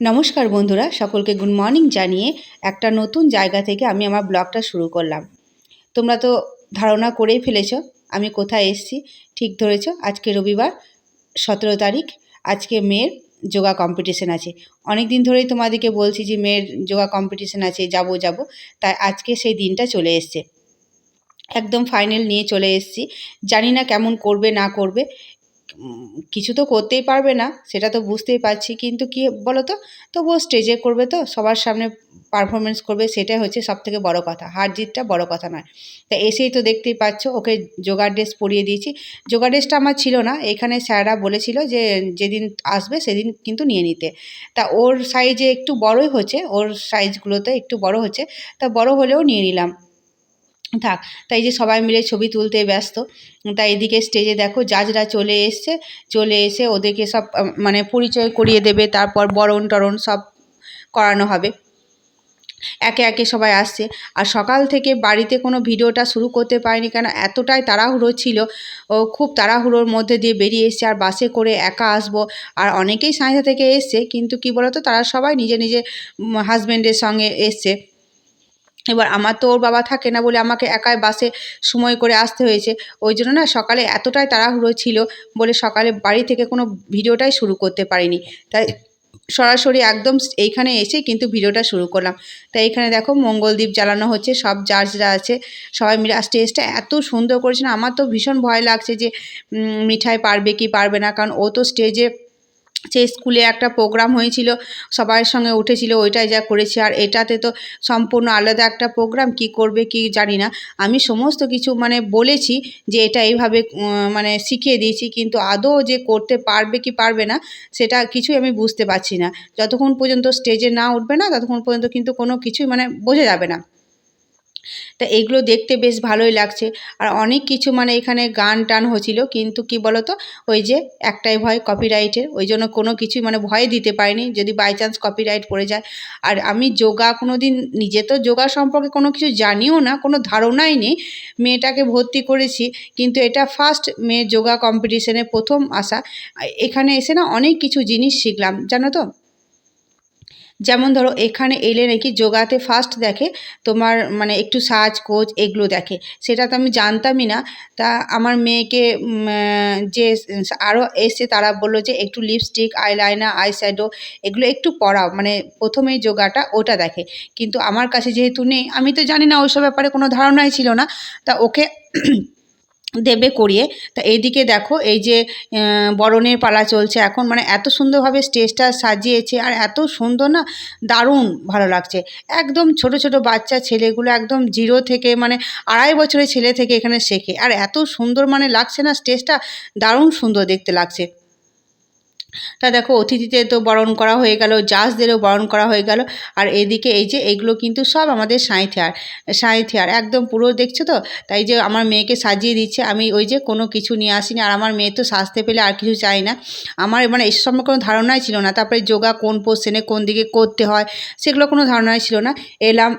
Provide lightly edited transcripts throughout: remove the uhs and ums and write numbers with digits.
নমস্কার বন্ধুরা, সকলকে গুড মর্নিং জানিয়ে একটা নতুন জায়গা থেকে আমি আমার ব্লগটা শুরু করলাম। তোমরা তো ধারণা করেই ফেলেছো আমি কোথায় এসেছি। ঠিক ধরেছো, আজকে রবিবার 17 তারিখ। আজকে মেয়ের যোগা কম্পিটিশন আছে। অনেক দিন ধরেই তোমাদেরকে বলছি যে মেয়ের যোগা কম্পিটিশন আছে, যাব যাব। তাই আজকে সেই দিনটা চলে এসছে, একদম ফাইনাল নিয়ে চলে এসেছি। জানি না কেমন করবে না করবে, কিছু তো করতেই পারবে না, সেটা তো বুঝতেই পারছি, কিন্তু কি বলো তো, তবুও স্টেজে করবে তো, সবার সামনে পারফরমেন্স করবে, সেটাই হচ্ছে সবথেকে বড় কথা। হার জিতটা বড় কথা নয়। তা এসেই তো দেখতেই পাচ্ছ, ওকে যোগা ড্রেস পরিয়ে দিয়েছি। যোগা ড্রেসটা আমার ছিল না, এখানে স্যাররা বলেছিল যে যেদিন আসবে সেদিন কিন্তু নিয়ে নিতে। তা ওর সাইজে একটু বড়ই হচ্ছে, ওর সাইজগুলোতে একটু বড় হচ্ছে, তা বড় হলেও নিয়ে নিলাম, থাক। তাই যে সবাই মিলে ছবি তুলতে ব্যস্ত। তাই এদিকে স্টেজে দেখো জাজরা চলে এসছে, চলে এসে ওদেরকে সব মানে পরিচয় করিয়ে দেবে, তারপর বরণ টরণ সব করানো হবে। একে একে সবাই আসছে। আর সকাল থেকে বাড়িতে কোনো ভিডিওটা শুরু করতে পারিনি, কেন এতটাই তাড়াহুড়ো ছিল। ও খুব তাড়াহুড়োর মধ্যে দিয়ে বেরিয়ে এসছে, আর বাসে করে একা আসবো। আর অনেকেই সাঁইথা থেকে এসছে, কিন্তু কি বলতো, তারা সবাই নিজে নিজে হাজব্যান্ডের সঙ্গে এসছে। এবার আমার তো ওর বাবা থাকে না বলে আমাকে একাই বাসে সময় করে আসতে হয়েছে। ওই জন্য না, সকালে এতটাই তাড়াহুড়ো ছিল বলে সকালে বাড়ি থেকে কোনো ভিডিওটাই শুরু করতে পারিনি। তাই সরাসরি একদম এইখানে এসে কিন্তু ভিডিওটা শুরু করলাম। তাই এখানে দেখো মঙ্গলদীপ জ্বালানো হচ্ছে, সব জাজরা আছে সবাই মিলে। আর স্টেজটা এত সুন্দর করেছে না, আমার তো ভীষণ ভয় লাগছে যে মিঠাই পারবে কি পারবে না, কারণ ও তো স্টেজে যে স্কুলে একটা প্রোগ্রাম হয়েছিল, সবার সঙ্গে উঠেছিল, ওইটাই যা করেছে। আর এটাতে তো সম্পূর্ণ আলাদা একটা প্রোগ্রাম, কি করবে কি জানি না। আমি সমস্ত কিছু মানে বলেছি যে এটা এইভাবে মানে শিখিয়ে দিয়েছি, কিন্তু আদৌ যে করতে পারবে কি পারবে না সেটা কিছুই আমি বুঝতে পারছি না। যতক্ষণ পর্যন্ত স্টেজে না উঠবে না, ততক্ষণ পর্যন্ত কিন্তু কোনো কিছুই মানে বোঝা যাবে না। তা এইগুলো দেখতে বেশ ভালোই লাগছে। আর অনেক কিছু মানে এখানে গান টান হচ্ছিল, কিন্তু কি বলতো, ওই যে একটাই ভয় কপিরাইটের, ওই জন্য কোনো কিছুই মানে ভয় দিতে পারিনি, যদি বাই চান্স কপিরাইট পড়ে যায়। আর আমি যোগা কোনো দিন, নিজে তো যোগা সম্পর্কে কোনো কিছু জানিও না, কোনো ধারণাই নেই। মেয়েটাকে ভর্তি করেছি, কিন্তু এটা ফার্স্ট মেয়ের যোগা কম্পিটিশনে প্রথম আসা। এখানে এসে না অনেক কিছু জিনিস শিখলাম, জানো তো। যেমন ধরো, এখানে এলে নাকি যোগাতে ফার্স্ট দেখে তোমার মানে একটু সাজ কোচ এগুলো দেখে, সেটা তো আমি জানতামই না। তা আমার মেয়েকে যে আরও এসছে তারা বললো যে একটু লিপস্টিক, আইলাইনার, আইশ্যাডো এগুলো একটু পরাও, মানে প্রথমেই যোগাটা ওটা দেখে। কিন্তু আমার কাছে যেহেতু নেই, আমি তো জানি না, ওইসব ব্যাপারে কোনো ধারণাই ছিল না। তা ওকে দেবে করিয়ে। তা এইদিকে দেখো, এই যে বরণের পালা চলছে এখন, মানে এত সুন্দরভাবে স্টেজটা সাজিয়েছে, আর এত সুন্দর না, দারুণ ভালো লাগছে। একদম ছোট ছোট বাচ্চা ছেলেগুলো, একদম জিরো থেকে মানে 2.5 বছরের ছেলে থেকে এখানে শেখে, আর এত সুন্দর মানে লাগছে না স্টেজটা, দারুণ সুন্দর দেখতে লাগছে। তা দেখো, অতিথিদের তো বরণ করা হয়ে গেল, জাজদেরও বরণ করা হয়ে গেল। আর এদিকে এই যে এগুলো কিন্তু সব আমাদের সাঁইথিয়ার, সাঁইথিয়ার একদম পুরো, দেখছো তো। তাই যে আমার মেয়েকে সাজিয়ে দিচ্ছে, আমি ওই যে কোনো কিছু নিয়ে আসিনি। আর আমার মেয়ে তো সাজতে পেলে আর কিছু চাই না। আমার মানে এসব সম্পর্কে কোনো ধারণাই ছিল না। তারপরে যোগা কোন পোর্শনে কোন দিকে করতে হয় সেগুলো কোনো ধারণাই ছিল না। এলাম,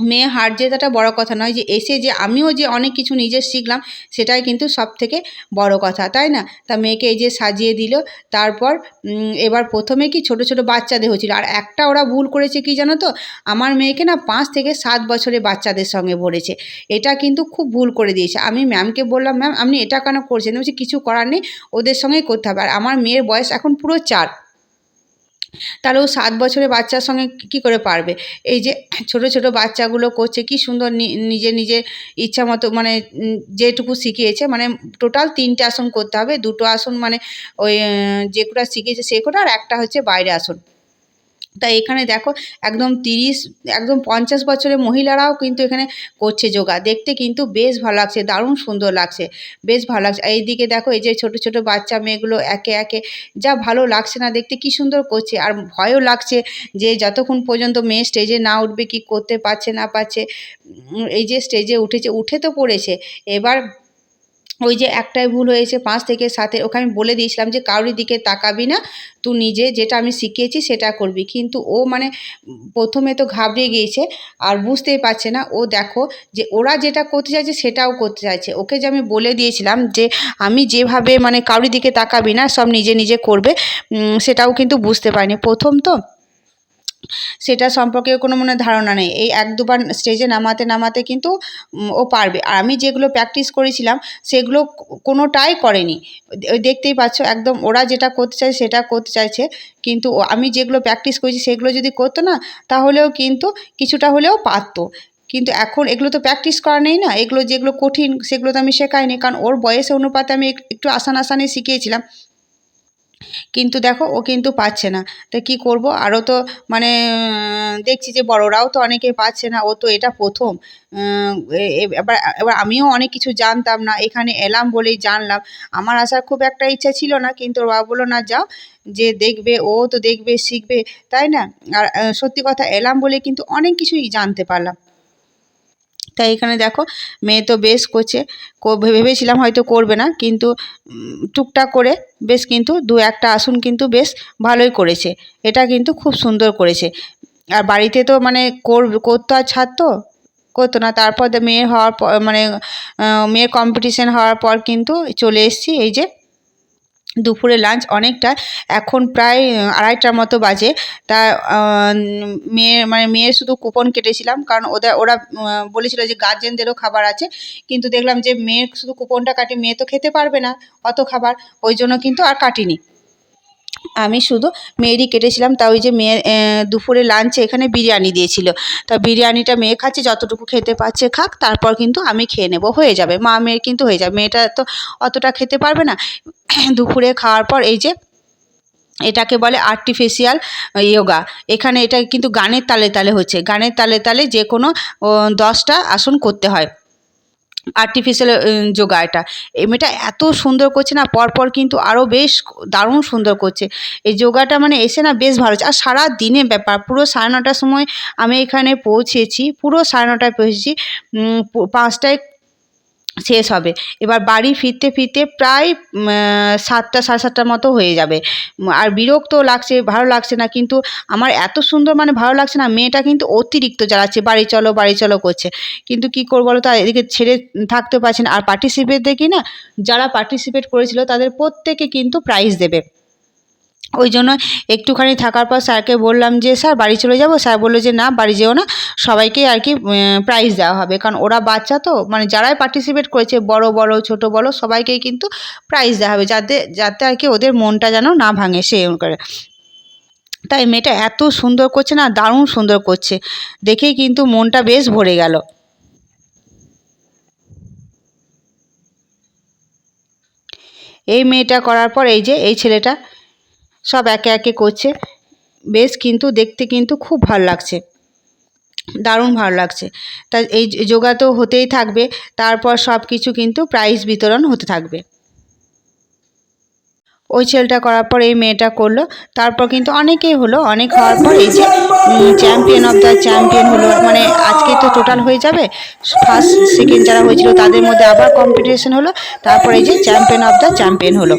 মেয়ে হার জেতাটা বড় কথা নয়, যে এসে যে আমিও যে অনেক কিছু নিজে শিখলাম, সেটাই কিন্তু সব থেকে বড় কথা, তাই না। তা মেয়েকে এই যে সাজিয়ে দিল। তারপর এবার প্রথমে কি ছোট ছোট বাচ্চাদের হচ্ছিল, আর একটা ওরা ভুল করেছে কি জানো তো, আমার মেয়েকে না 5 থেকে 7 বছরের বাচ্চাদের সঙ্গে ভরেছে। এটা কিন্তু খুব ভুল করে দিয়েছে। আমি ম্যামকে বললাম, ম্যাম আপনি এটা কেন করছেন? বলছি কিছু করার নেই, ওদের সঙ্গেই করতে হবে। আর আমার মেয়ের বয়স এখন পুরো 4, তাহলে ও 7 বছরের বাচ্চার সঙ্গে কী করে পারবে? এই যে ছোট ছোট বাচ্চাগুলো করছে কি সুন্দর, নিজে নিজে ইচ্ছা মতো মানে যেটুকু শিখিয়েছে, মানে টোটাল 3টে আসন করতে হবে, 2টো আসন মানে ওই যে কটা শিখিয়েছে সে কটা, আর একটা হচ্ছে বাইরে আসন। তাই এখানে দেখো, একদম 30, একদম 50 বছরের মহিলারাও কিন্তু এখানে করছে যোগা, দেখতে কিন্তু বেশ ভালো লাগছে, দারুণ সুন্দর লাগছে, বেশ ভালো লাগছে। আর এইদিকে দেখো, এই যে ছোট ছোট বাচ্চা মেয়েগুলো একে একে, যা ভালো লাগছে না দেখতে, কি সুন্দর করছে। আর ভয়ও লাগছে যে যতক্ষণ পর্যন্ত মেয়ে স্টেজে না উঠবে, কি করতে পারছে না পারছে। এই যে স্টেজে উঠেছে, উঠে তো পড়েছে। এবার ওই যে একটাই ভুল হয়েছে 5 থেকে 7 ওকে আমি বলে দিয়েছিলাম যে কারোর দিকে তাকাবি না, তুই নিজে যেটা আমি শিখিয়েছি সেটা করবি। কিন্তু ও মানে প্রথমে তো ঘাবড়ে গিয়েছে আর বুঝতেই পারছে না। ও দেখো যে ওরা যেটা করতে চাইছে সেটাও করতে চাইছে। ওকে যে আমি বলে দিয়েছিলাম যে আমি যেভাবে মানে কারোর দিকে তাকাবি না, সব নিজে নিজে করবে, সেটাও কিন্তু বুঝতে পারেনি প্রথম তো, সেটা সম্পর্কে কোনো মানে ধারণা নেই। এই 1-2 বার স্টেজে নামাতে নামাতে কিন্তু ও পারবে। আর আমি যেগুলো প্র্যাকটিস করেছিলাম সেগুলো কোনোটাই করেনি। ওই দেখতেই পাচ্ছ একদম ওরা যেটা করতে চায় সেটা করতে চাইছে। কিন্তু আমি যেগুলো প্র্যাকটিস করেছি সেগুলো যদি করতো না, তাহলেও কিন্তু কিছুটা হলেও পারতো। কিন্তু এখন এগুলো তো প্র্যাকটিস করা নেই না, এগুলো যেগুলো কঠিন সেগুলো তো আমি শেখাইনি, কারণ ওর বয়সের অনুপাতে আমি একটু আসান আসানই শিখিয়েছিলাম। কিন্তু দেখো ও কিন্তু পারছে না। তা কী করব, আরও তো মানে দেখছি যে বড়রাও তো অনেকে পারছে না, ও তো এটা প্রথম। এবার এবার আমিও অনেক কিছু জানতাম না, এখানে এলাম বলেই জানলাম। আমার আসার খুব একটা ইচ্ছা ছিল না, কিন্তু ওর বাবা বললো না যাও, যে দেখবে ও তো দেখবে শিখবে, তাই না? আর সত্যি কথা এলাম বলে কিন্তু অনেক কিছুই জানতে পারলাম। তাই এখানে দেখো মেয়ে তো বেশ করছে। ভেবেছিলাম হয়তো করবে না, কিন্তু টুকটাক করে বেশ কিন্তু 2-1টা আসন কিন্তু বেশ ভালোই করেছে। এটা কিন্তু খুব সুন্দর করেছে। আর বাড়িতে তো মানে করতো আর ছাড়তো, করতো না। তারপর মেয়ের হওয়ার পর মানে মেয়ের কম্পিটিশন হওয়ার পর কিন্তু চলে এসেছি। এই যে দুপুরে লাঞ্চ অনেকটা, এখন প্রায় 2:30টার মতো বাজে। তা মেয়ের শুধু কুপন কেটেছিলাম, কারণ ওরা বলেছিল যে গার্জেনদেরও খাবার আছে। কিন্তু দেখলাম যে মেয়ের শুধু কুপনটা কাটি, মেয়ে তো খেতে পারবে না অত খাবার, ওই জন্য কিন্তু আর কাটিনি। আমি শুধু মেয়েরই কেটেছিলাম। তা ওই যে মেয়ের দুপুরে লাঞ্চে এখানে বিরিয়ানি দিয়েছিল। তা বিরিয়ানিটা মেয়ে খাচ্ছে, যতটুকু খেতে পারছে খাক, তারপর কিন্তু আমি খেয়ে নেব, হয়ে যাবে। মা মেয়ের কিন্তু হয়ে যাবে, মেয়েটা তো অতটা খেতে পারবে না। দুপুরে খাওয়ার পর এই যে এটাকে বলে আর্টিফিশিয়াল যোগা। এখানে এটা কিন্তু গানের তালে তালে হচ্ছে, গানের তালে তালে যে কোনো 10টা আসন করতে হয়। আর্টিফিশিয়াল যোগা এটা। এই মেয়েটা এত সুন্দর করছে না, পরপর কিন্তু আরও বেশ দারুণ সুন্দর করছে। এই যোগাটা মানে এসে না বেশ ভালো হচ্ছে। আর সারা দিনের ব্যাপার, পুরো 9:30টার সময় আমি এখানে পৌঁছেছি, পুরো 9:30টায় পৌঁছেছি, 5টায় শেষ হবে। এবার বাড়ি ফিরতে ফিরতে প্রায় 7টা 7:30টার মতো হয়ে যাবে। আর বিরক্তও লাগছে, ভালো লাগছে না। কিন্তু আমার এত সুন্দর মানে ভালো লাগছে না, মেয়েটা কিন্তু অতিরিক্ত জ্বালাচ্ছে, বাড়ি চলো বাড়ি চলো করছে। কিন্তু কী করবো বলো তো, এদিকে ছেড়ে থাকতে পারছি না। আর পার্টিসিপেট দেখি না, যারা পার্টিসিপেট করেছিল তাদের প্রত্যেকে কিন্তু প্রাইজ দেবে। ওই জন্য একটুখানি থাকার পর স্যারকে বললাম যে স্যার বাড়ি চলে যাব। স্যার বললো যে না বাড়ি যেও না, সবাইকেই আর কি প্রাইজ দেওয়া হবে, কারণ ওরা বাচ্চা তো, মানে যারাই পার্টিসিপেট করেছে বড় বড় ছোট বড় সবাইকেই কিন্তু প্রাইজ দেওয়া হবে, যাতে যাতে আর কি ওদের মনটা যেন না ভাঙে সেই করে। তাই মেয়েটা এত সুন্দর করছে না, দারুণ সুন্দর করছে, দেখেই কিন্তু মনটা বেশ ভরে গেল। এই মেয়েটা করার পর এই যে এই ছেলেটা সব একে একে করছে, বেশ কিন্তু দেখতে কিন্তু খুব ভালো লাগছে, দারুণ ভালো লাগছে। তা এই যোগা তো হতেই থাকবে, তারপর সব কিছু কিন্তু প্রাইজ বিতরণ হতে থাকবে। ওই ছেলেটা করার পর এই মেয়েটা করলো, তারপর কিন্তু অনেকেই হলো, অনেক হওয়ার পর এই যে চ্যাম্পিয়ন অফ দ্য চ্যাম্পিয়ন হলো, মানে আজকেই তো টোটাল হয়ে যাবে। ফার্স্ট সেকেন্ড যারা হয়েছিল তাদের মধ্যে আবার কম্পিটিশন হলো, তারপর এই যে চ্যাম্পিয়ন অফ দ্য চ্যাম্পিয়ন হলো,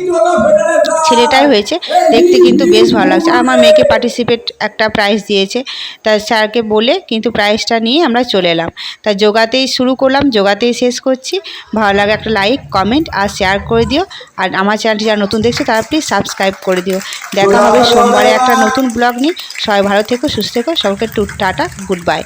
ছেলেটাই হয়েছে। দেখতে কিন্তু বেশ ভালো লাগছে। আমার মেয়েকে পার্টিসিপেট একটা প্রাইজ দিয়েছে, তা স্যারকে বলে কিন্তু প্রাইজটা নিয়ে আমরা চলে এলাম। তা যোগাতেই শুরু করলাম, যোগাতেই শেষ করছি। ভালো লাগে একটা লাইক কমেন্ট আর শেয়ার করে দিও। আর আমার চ্যানেলটি যারা নতুন দেখছে তারা প্লিজ সাবস্ক্রাইব করে দিও। দেখা হবে সোমবারে একটা নতুন ব্লগ নিয়ে। সবাই ভালো থেকো, সুস্থ থেকো, সবাইকে টাটা, গুড বাই।